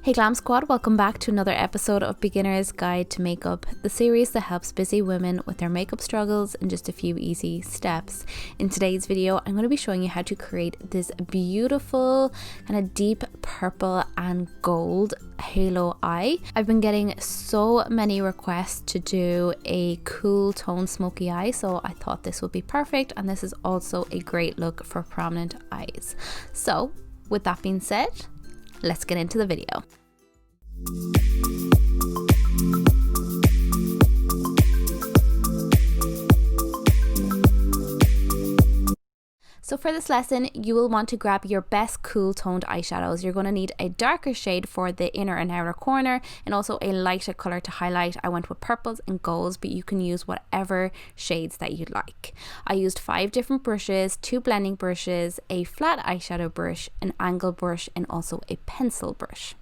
Hey Glam Squad, welcome back to another episode of Beginner's Guide to Makeup, the series that helps busy women with their makeup struggles in just a few easy steps. In today's video, I'm going to be showing you how to create this beautiful kind of deep purple and gold halo eye. I've been getting so many requests to do a cool tone smoky eye, so I thought this would be perfect, and this is also a great look for prominent eyes. So with that being said, let's get into the video. So for this lesson, you will want to grab your best cool toned eyeshadows. You're going to need a darker shade for the inner and outer corner and also a lighter color to highlight. I went with purples and golds, but you can use whatever shades that you'd like. I used 5 different brushes, 2 blending brushes, a flat eyeshadow brush, an angle brush, and also a pencil brush.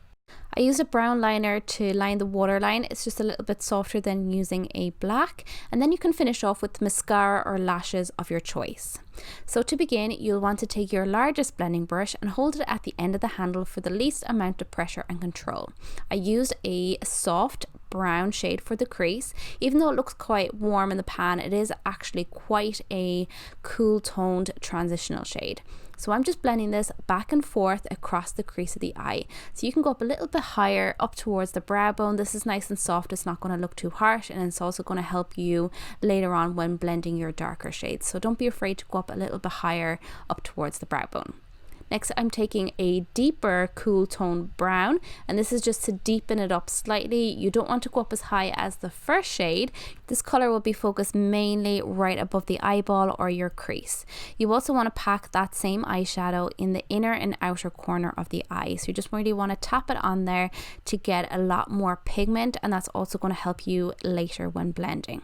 I used a brown liner to line the waterline. It's just a little bit softer than using a black, and then you can finish off with mascara or lashes of your choice. So to begin, you'll want to take your largest blending brush and hold it at the end of the handle for the least amount of pressure and control. I used a soft brown shade for the crease. Even though it looks quite warm in the pan, it is actually quite a cool toned transitional shade. So I'm just blending this back and forth across the crease of the eye. So you can go up a little bit higher up towards the brow bone. This is nice and soft. It's not going to look too harsh, and it's also going to help you later on when blending your darker shades. So don't be afraid to go up a little bit higher up towards the brow bone. Next, I'm taking a deeper cool tone brown, and this is just to deepen it up slightly. You don't want to go up as high as the first shade. This color will be focused mainly right above the eyeball or your crease. You also want to pack that same eyeshadow in the inner and outer corner of the eye. So you just really want to tap it on there to get a lot more pigment, and that's also going to help you later when blending.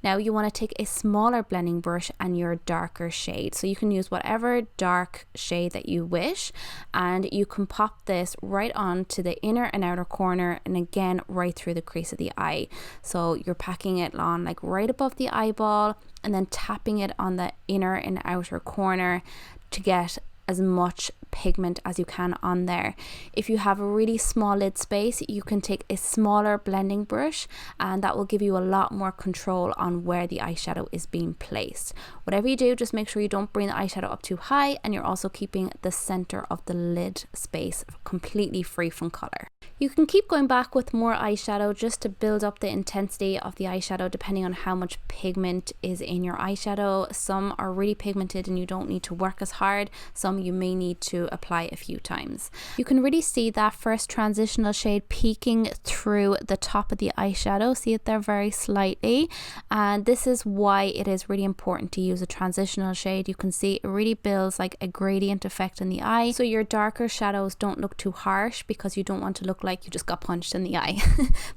Now you want to take a smaller blending brush and your darker shade. So you can use whatever dark shade that you wish, and you can pop this right on to the inner and outer corner, and again right through the crease of the eye. So you're packing it on like right above the eyeball and then tapping it on the inner and outer corner to get as much pigment as you can on there. If you have a really small lid space, you can take a smaller blending brush, and that will give you a lot more control on where the eyeshadow is being placed. Whatever you do, just make sure you don't bring the eyeshadow up too high, and you're also keeping the center of the lid space completely free from color. You can keep going back with more eyeshadow just to build up the intensity of the eyeshadow depending on how much pigment is in your eyeshadow. Some are really pigmented and you don't need to work as hard. Some you may need to apply a few times. You can really see that first transitional shade peeking through the top of the eyeshadow. See it there very slightly, and this is why it is really important to use a transitional shade. You can see it really builds like a gradient effect in the eye, so your darker shadows don't look too harsh because you don't want to look like you just got punched in the eye.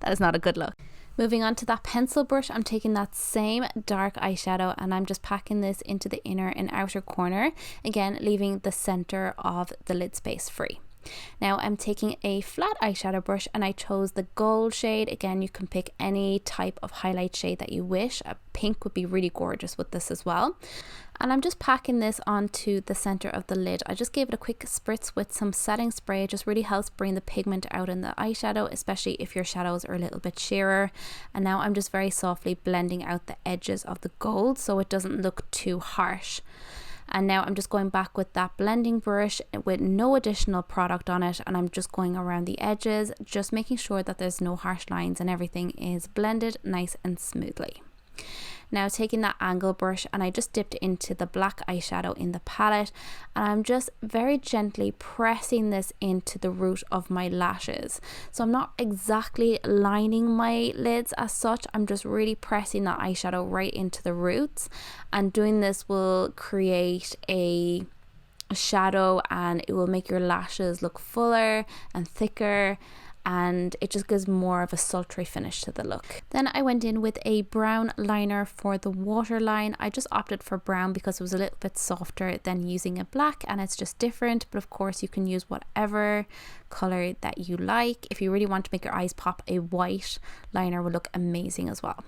That is not a good look. Moving on to that pencil brush, I'm taking that same dark eyeshadow and I'm just packing this into the inner and outer corner, again leaving the center of the lid space free. Now I'm taking a flat eyeshadow brush and I chose the gold shade. Again, you can pick any type of highlight shade that you wish. A pink would be really gorgeous with this as well. And I'm just packing this onto the center of the lid. I just gave it a quick spritz with some setting spray. It just really helps bring the pigment out in the eyeshadow, especially if your shadows are a little bit sheerer. And now I'm just very softly blending out the edges of the gold so it doesn't look too harsh. And now I'm just going back with that blending brush with no additional product on it, and I'm just going around the edges, just making sure that there's no harsh lines and everything is blended nice and smoothly. Now taking that angle brush, and I just dipped into the black eyeshadow in the palette, and I'm just very gently pressing this into the root of my lashes. So I'm not exactly lining my lids as such, I'm just really pressing that eyeshadow right into the roots, and doing this will create a shadow and it will make your lashes look fuller and thicker, and it just gives more of a sultry finish to the look. Then I went in with a brown liner for the waterline. I just opted for brown because it was a little bit softer than using a black, and it's just different, but of course you can use whatever color that you like. If you really want to make your eyes pop, a white liner will look amazing as well.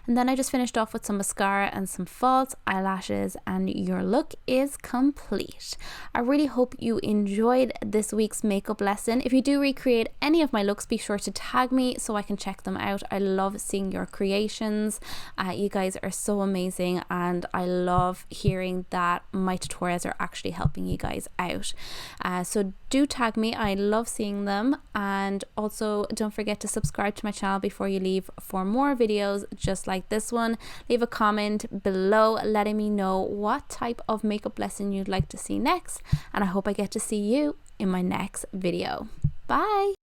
And then I just finished off with some mascara and some false eyelashes, and your look is complete. I really hope you enjoyed this week's makeup lesson. If you do recreate any of my looks, be sure to tag me so I can check them out. I love seeing your creations. You guys are so amazing, and I love hearing that my tutorials are actually helping you guys out. So do tag me. I love seeing them. And also don't forget to subscribe to my channel before you leave for more videos just like this one. Leave a comment below letting me know what type of makeup lesson you'd like to see next, and I hope I get to see you in my next video. Bye.